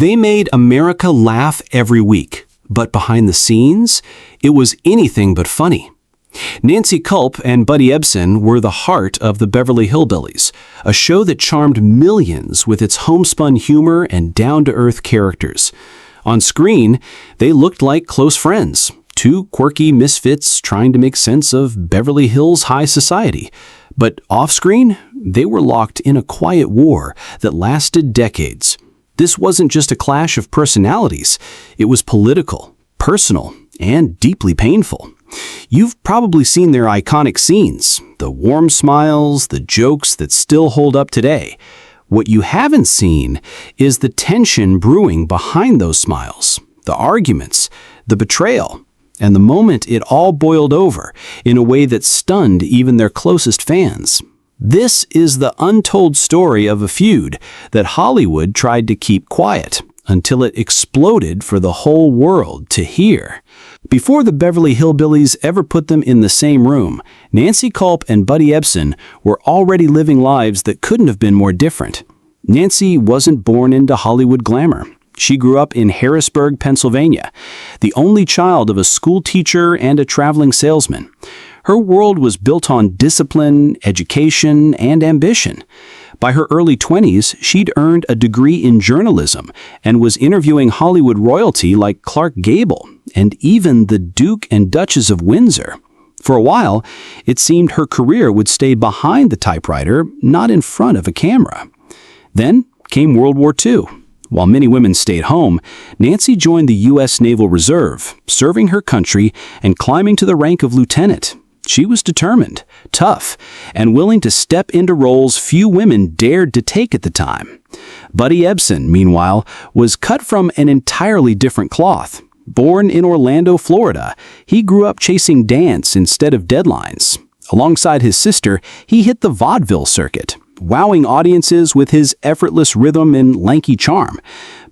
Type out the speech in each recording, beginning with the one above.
They made America laugh every week, but behind the scenes, it was anything but funny. Nancy Kulp and Buddy Ebsen were the heart of the Beverly Hillbillies, a show that charmed millions with its homespun humor and down-to-earth characters. On screen, they looked like close friends, two quirky misfits trying to make sense of Beverly Hills high society. But off-screen, they were locked in a quiet war that lasted decades. This wasn't just a clash of personalities. It was political, personal, and deeply painful. You've probably seen their iconic scenes, the warm smiles, the jokes that still hold up today. What you haven't seen is the tension brewing behind those smiles, the arguments, the betrayal, and the moment it all boiled over in a way that stunned even their closest fans. This is the untold story of a feud that Hollywood tried to keep quiet until it exploded for the whole world to hear. Before the Beverly Hillbillies ever put them in the same room, Nancy Kulp and Buddy Ebsen were already living lives that couldn't have been more different. Nancy wasn't born into Hollywood glamour. She grew up in Harrisburg, Pennsylvania, the only child of a school teacher and a traveling salesman. Her world was built on discipline, education, and ambition. By her early 20s, she'd earned a degree in journalism and was interviewing Hollywood royalty like Clark Gable and even the Duke and Duchess of Windsor. For a while, it seemed her career would stay behind the typewriter, not in front of a camera. Then came World War II. While many women stayed home, Nancy joined the U.S. Naval Reserve, serving her country and climbing to the rank of lieutenant. She was determined, tough, and willing to step into roles few women dared to take at the time. Buddy Ebsen, meanwhile, was cut from an entirely different cloth. Born in Orlando, Florida, he grew up chasing dance instead of deadlines. Alongside his sister, he hit the vaudeville circuit, wowing audiences with his effortless rhythm and lanky charm.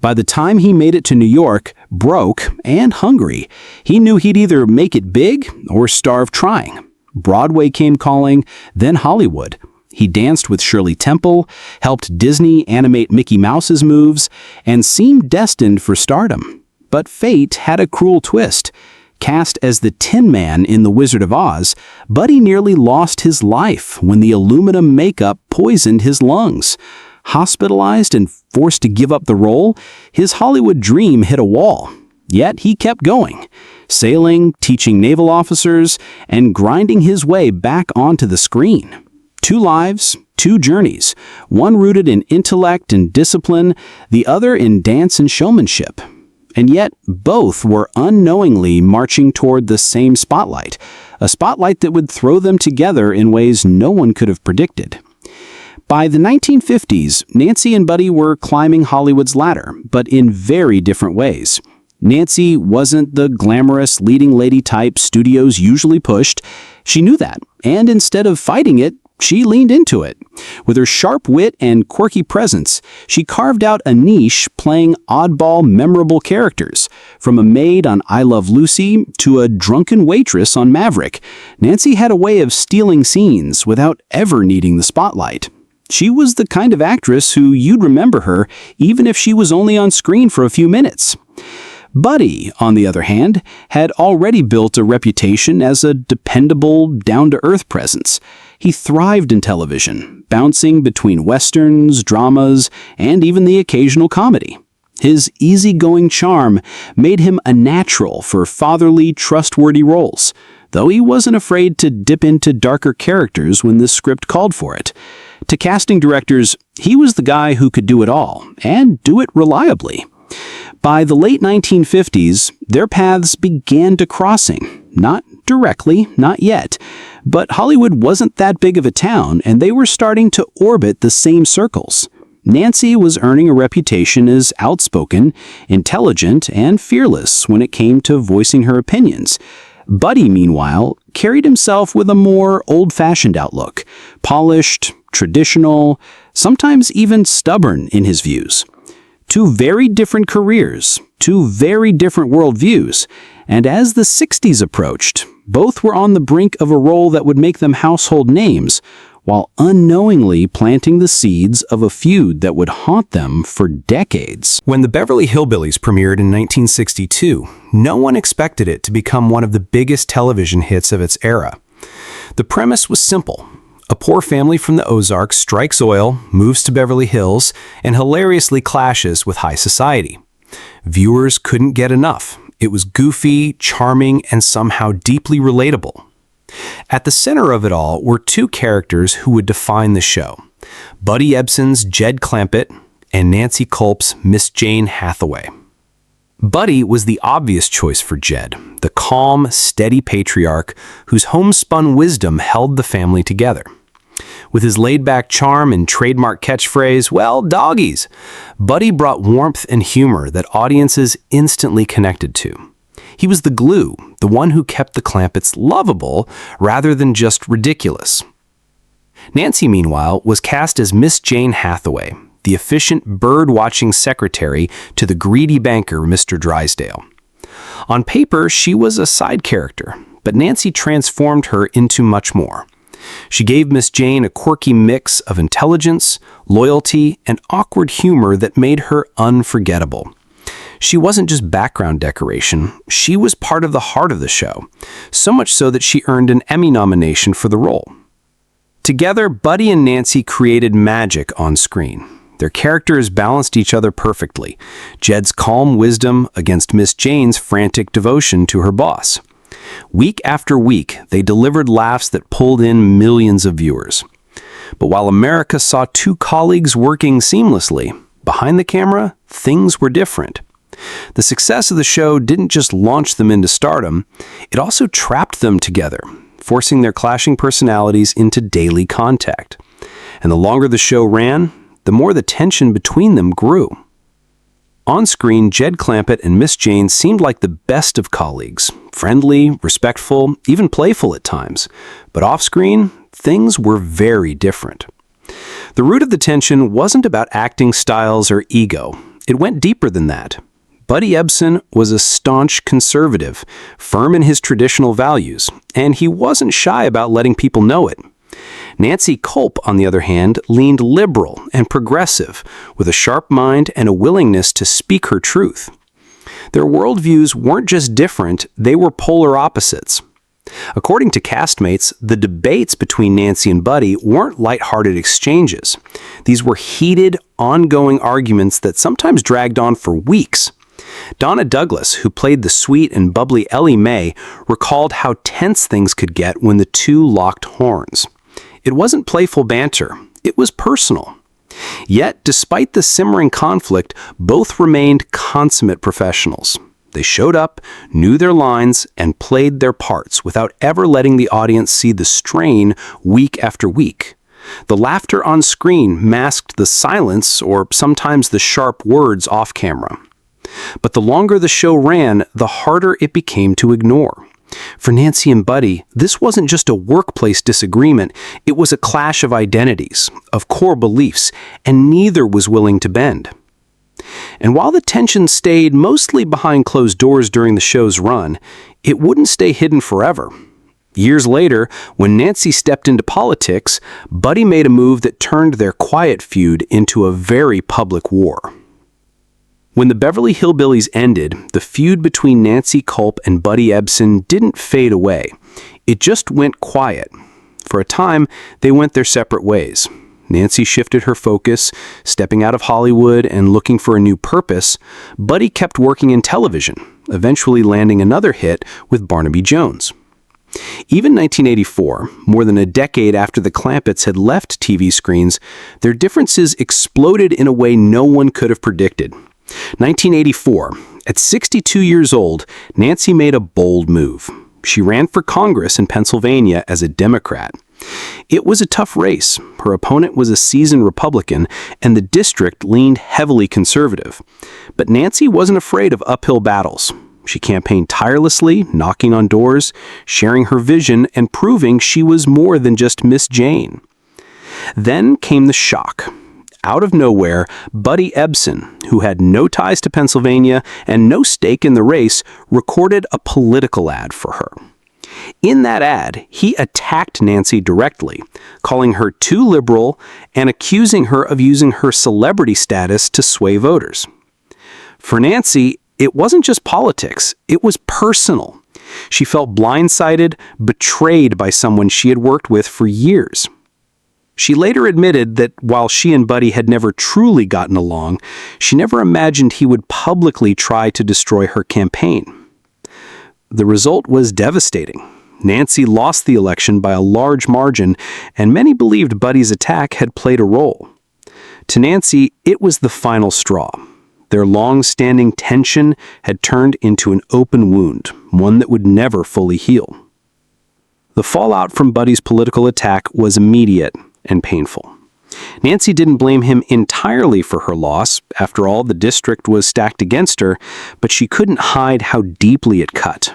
By the time he made it to New York, broke and hungry, he knew he'd either make it big or starve trying. Broadway came calling, then Hollywood. He danced with Shirley Temple, helped Disney animate Mickey Mouse's moves, and seemed destined for stardom. But fate had a cruel twist. Cast as the Tin Man in The Wizard of Oz, Buddy nearly lost his life when the aluminum makeup poisoned his lungs. Hospitalized and forced to give up the role, his Hollywood dream hit a wall. Yet he kept going, sailing, teaching naval officers, and grinding his way back onto the screen. 2 lives, 2 journeys, one rooted in intellect and discipline, the other in dance and showmanship. And yet, both were unknowingly marching toward the same spotlight, a spotlight that would throw them together in ways no one could have predicted. By the 1950s, Nancy and Buddy were climbing Hollywood's ladder, but in very different ways. Nancy wasn't the glamorous leading lady type studios usually pushed. She knew that, and instead of fighting it, she leaned into it. With her sharp wit and quirky presence, she carved out a niche playing oddball, memorable characters. From a maid on I Love Lucy to a drunken waitress on Maverick, Nancy had a way of stealing scenes without ever needing the spotlight. She was the kind of actress who you'd remember her even if she was only on screen for a few minutes. Buddy, on the other hand, had already built a reputation as a dependable, down-to-earth presence. He thrived in television, bouncing between westerns, dramas, and even the occasional comedy. His easygoing charm made him a natural for fatherly, trustworthy roles, though he wasn't afraid to dip into darker characters when the script called for it. To casting directors, he was the guy who could do it all, and do it reliably. By the late 1950s, their paths began to crossing. Not directly, not yet, but Hollywood wasn't that big of a town, and they were starting to orbit the same circles. Nancy was earning a reputation as outspoken, intelligent, and fearless when it came to voicing her opinions. Buddy, meanwhile, carried himself with a more old-fashioned outlook, polished, traditional, sometimes even stubborn in his views. 2 very different careers, 2 very different worldviews, and as the 60s approached, both were on the brink of a role that would make them household names, while unknowingly planting the seeds of a feud that would haunt them for decades. When the Beverly Hillbillies premiered in 1962, no one expected it to become one of the biggest television hits of its era. The premise was simple. A poor family from the Ozarks strikes oil, moves to Beverly Hills, and hilariously clashes with high society. Viewers couldn't get enough. It was goofy, charming, and somehow deeply relatable. At the center of it all were two characters who would define the show: Buddy Ebsen's Jed Clampett and Nancy Kulp's Miss Jane Hathaway. Buddy was the obvious choice for Jed, the calm, steady patriarch whose homespun wisdom held the family together. With his laid-back charm and trademark catchphrase, "Well, doggies," Buddy brought warmth and humor that audiences instantly connected to. He was the glue, the one who kept the Clampetts lovable rather than just ridiculous. Nancy, meanwhile, was cast as Miss Jane Hathaway, the efficient bird-watching secretary to the greedy banker, Mr. Drysdale. On paper, she was a side character, but Nancy transformed her into much more. She gave Miss Jane a quirky mix of intelligence, loyalty, and awkward humor that made her unforgettable. She wasn't just background decoration, she was part of the heart of the show, so much so that she earned an Emmy nomination for the role. Together, Buddy and Nancy created magic on screen. Their characters balanced each other perfectly, Jed's calm wisdom against Miss Jane's frantic devotion to her boss. Week after week, they delivered laughs that pulled in millions of viewers. But while America saw two colleagues working seamlessly, behind the camera, things were different. The success of the show didn't just launch them into stardom, it also trapped them together, forcing their clashing personalities into daily contact. And the longer the show ran, the more the tension between them grew. On screen, Jed Clampett and Miss Jane seemed like the best of colleagues, friendly, respectful, even playful at times. But off-screen, things were very different. The root of the tension wasn't about acting styles or ego. It went deeper than that. Buddy Ebsen was a staunch conservative, firm in his traditional values, and he wasn't shy about letting people know it. Nancy Kulp, on the other hand, leaned liberal and progressive, with a sharp mind and a willingness to speak her truth. Their worldviews weren't just different, they were polar opposites. According to castmates, the debates between Nancy and Buddy weren't lighthearted exchanges. These were heated, ongoing arguments that sometimes dragged on for weeks. Donna Douglas, who played the sweet and bubbly Ellie Mae, recalled how tense things could get when the two locked horns. It wasn't playful banter, it was personal. Yet, despite the simmering conflict, both remained consummate professionals. They showed up, knew their lines, and played their parts without ever letting the audience see the strain week after week. The laughter on screen masked the silence or sometimes the sharp words off camera. But the longer the show ran, the harder it became to ignore. For Nancy and Buddy, this wasn't just a workplace disagreement, it was a clash of identities, of core beliefs, and neither was willing to bend. And while the tension stayed mostly behind closed doors during the show's run, it wouldn't stay hidden forever. Years later, when Nancy stepped into politics, Buddy made a move that turned their quiet feud into a very public war. When the Beverly Hillbillies ended, the feud between Nancy Kulp and Buddy Ebsen didn't fade away. It just went quiet. For a time, they went their separate ways. Nancy shifted her focus, stepping out of Hollywood and looking for a new purpose. Buddy kept working in television, eventually landing another hit with Barnaby Jones. Even 1984, more than a decade after the Clampetts had left TV screens, their differences exploded in a way no one could have predicted. 1984, at 62 years old, Nancy made a bold move. She ran for Congress in Pennsylvania as a Democrat. It was a tough race. Her opponent was a seasoned Republican, and the district leaned heavily conservative. But Nancy wasn't afraid of uphill battles. She campaigned tirelessly, knocking on doors, sharing her vision, and proving she was more than just Miss Jane. Then came the shock. Out of nowhere, Buddy Ebsen, who had no ties to Pennsylvania and no stake in the race, recorded a political ad for her. In that ad, he attacked Nancy directly, calling her too liberal and accusing her of using her celebrity status to sway voters. For Nancy, it wasn't just politics, it was personal. She felt blindsided, betrayed by someone she had worked with for years. She later admitted that while she and Buddy had never truly gotten along, she never imagined he would publicly try to destroy her campaign. The result was devastating. Nancy lost the election by a large margin, and many believed Buddy's attack had played a role. To Nancy, it was the final straw. Their long-standing tension had turned into an open wound, one that would never fully heal. The fallout from Buddy's political attack was immediate and painful. Nancy didn't blame him entirely for her loss. After all, the district was stacked against her, but she couldn't hide how deeply it cut.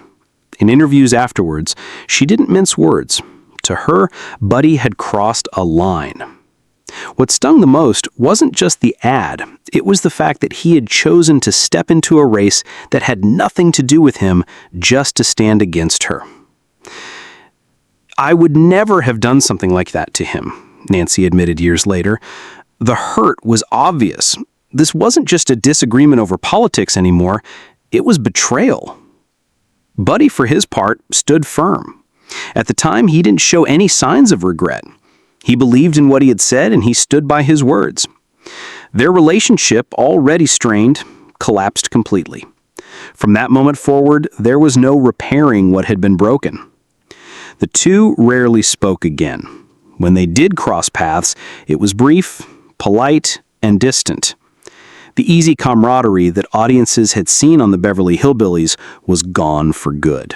In interviews afterwards, she didn't mince words. To her, Buddy had crossed a line. What stung the most wasn't just the ad, it was the fact that he had chosen to step into a race that had nothing to do with him just to stand against her. "I would never have done something like that to him," Nancy admitted years later. "The hurt was obvious. This wasn't just a disagreement over politics anymore, it was betrayal." Buddy, for his part, stood firm. At the time, he didn't show any signs of regret. He believed in what he had said, and he stood by his words. Their relationship, already strained, collapsed completely. From that moment forward, there was no repairing what had been broken. The two rarely spoke again. When they did cross paths, it was brief, polite, and distant. The easy camaraderie that audiences had seen on the Beverly Hillbillies was gone for good.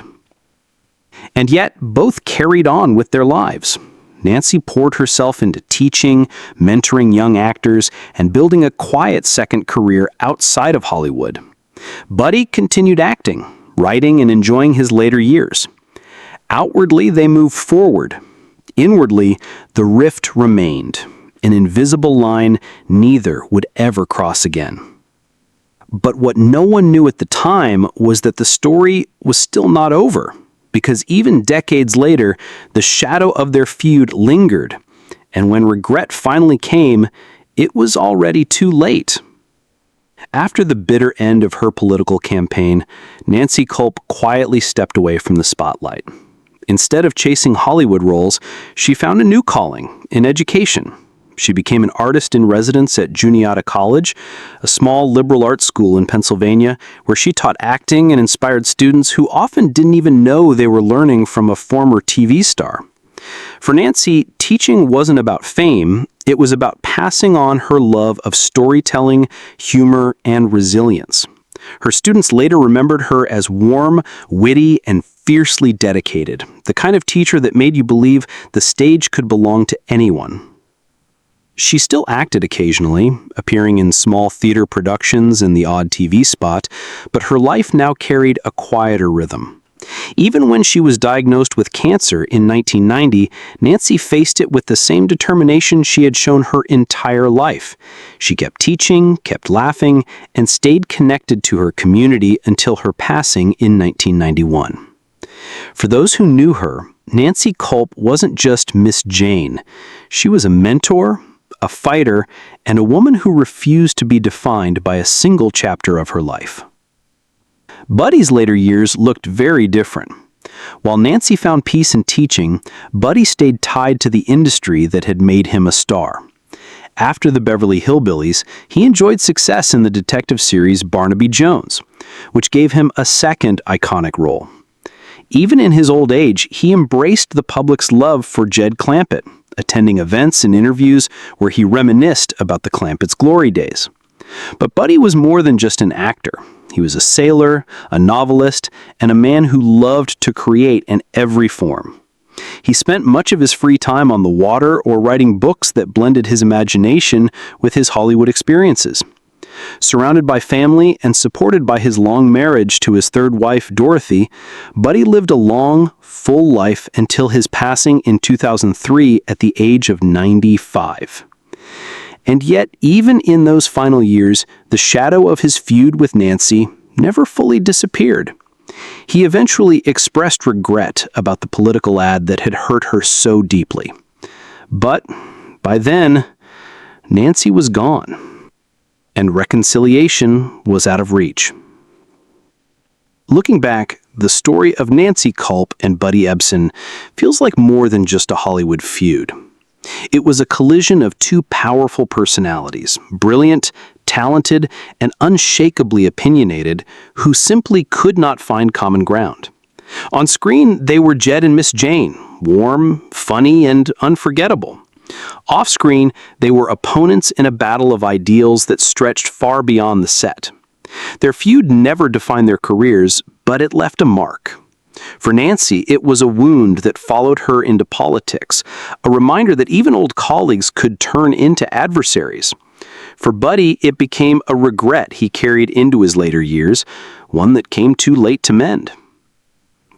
And yet, both carried on with their lives. Nancy poured herself into teaching, mentoring young actors, and building a quiet second career outside of Hollywood. Buddy continued acting, writing, and enjoying his later years. Outwardly, they moved forward. Inwardly, the rift remained, an invisible line neither would ever cross again. But what no one knew at the time was that the story was still not over, because even decades later, the shadow of their feud lingered, and when regret finally came, it was already too late. After the bitter end of her political campaign, Nancy Kulp quietly stepped away from the spotlight. Instead of chasing Hollywood roles, she found a new calling in education. She became an artist in residence at Juniata College, a small liberal arts school in Pennsylvania, where she taught acting and inspired students who often didn't even know they were learning from a former TV star. For Nancy, teaching wasn't about fame, it was about passing on her love of storytelling, humor, and resilience. Her students later remembered her as warm, witty, and fiercely dedicated, the kind of teacher that made you believe the stage could belong to anyone. She still acted occasionally, appearing in small theater productions and the odd TV spot, but her life now carried a quieter rhythm. Even when she was diagnosed with cancer in 1990, Nancy faced it with the same determination she had shown her entire life. She kept teaching, kept laughing, and stayed connected to her community until her passing in 1991. For those who knew her, Nancy Kulp wasn't just Miss Jane. She was a mentor, a fighter, and a woman who refused to be defined by a single chapter of her life. Buddy's later years looked very different. While Nancy found peace in teaching, Buddy stayed tied to the industry that had made him a star. After the Beverly Hillbillies, he enjoyed success in the detective series Barnaby Jones, which gave him a second iconic role. Even in his old age, he embraced the public's love for Jed Clampett, attending events and interviews where he reminisced about the Clampett's glory days. But Buddy was more than just an actor. He was a sailor, a novelist, and a man who loved to create in every form. He spent much of his free time on the water or writing books that blended his imagination with his Hollywood experiences. Surrounded by family and supported by his long marriage to his third wife, Dorothy, Buddy lived a long, full life until his passing in 2003 at the age of 95. And yet, even in those final years, the shadow of his feud with Nancy never fully disappeared. He eventually expressed regret about the political ad that had hurt her so deeply. But by then, Nancy was gone, and reconciliation was out of reach. Looking back, the story of Nancy Kulp and Buddy Ebsen feels like more than just a Hollywood feud. It was a collision of two powerful personalities, brilliant, talented, and unshakably opinionated, who simply could not find common ground. On screen, they were Jed and Miss Jane, warm, funny, and unforgettable. Off-screen, they were opponents in a battle of ideals that stretched far beyond the set. Their feud never defined their careers, but it left a mark. For Nancy, it was a wound that followed her into politics, a reminder that even old colleagues could turn into adversaries. For Buddy, it became a regret he carried into his later years, one that came too late to mend.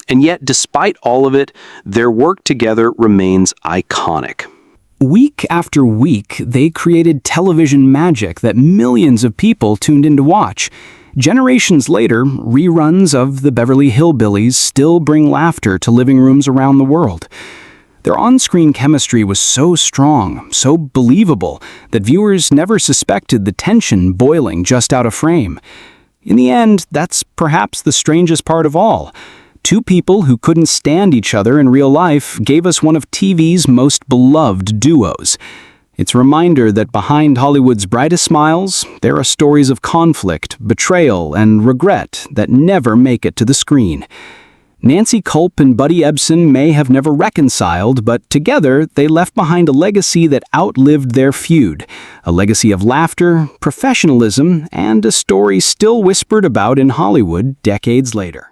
And yet, despite all of it, their work together remains iconic. Week after week, they created television magic that millions of people tuned in to watch. Generations later, reruns of the Beverly Hillbillies still bring laughter to living rooms around the world. Their on-screen chemistry was so strong, so believable, that viewers never suspected the tension boiling just out of frame. In the end, that's perhaps the strangest part of all. Two people who couldn't stand each other in real life gave us one of TV's most beloved duos. It's a reminder that behind Hollywood's brightest smiles, there are stories of conflict, betrayal, and regret that never make it to the screen. Nancy Kulp and Buddy Ebsen may have never reconciled, but together they left behind a legacy that outlived their feud, a legacy of laughter, professionalism, and a story still whispered about in Hollywood decades later.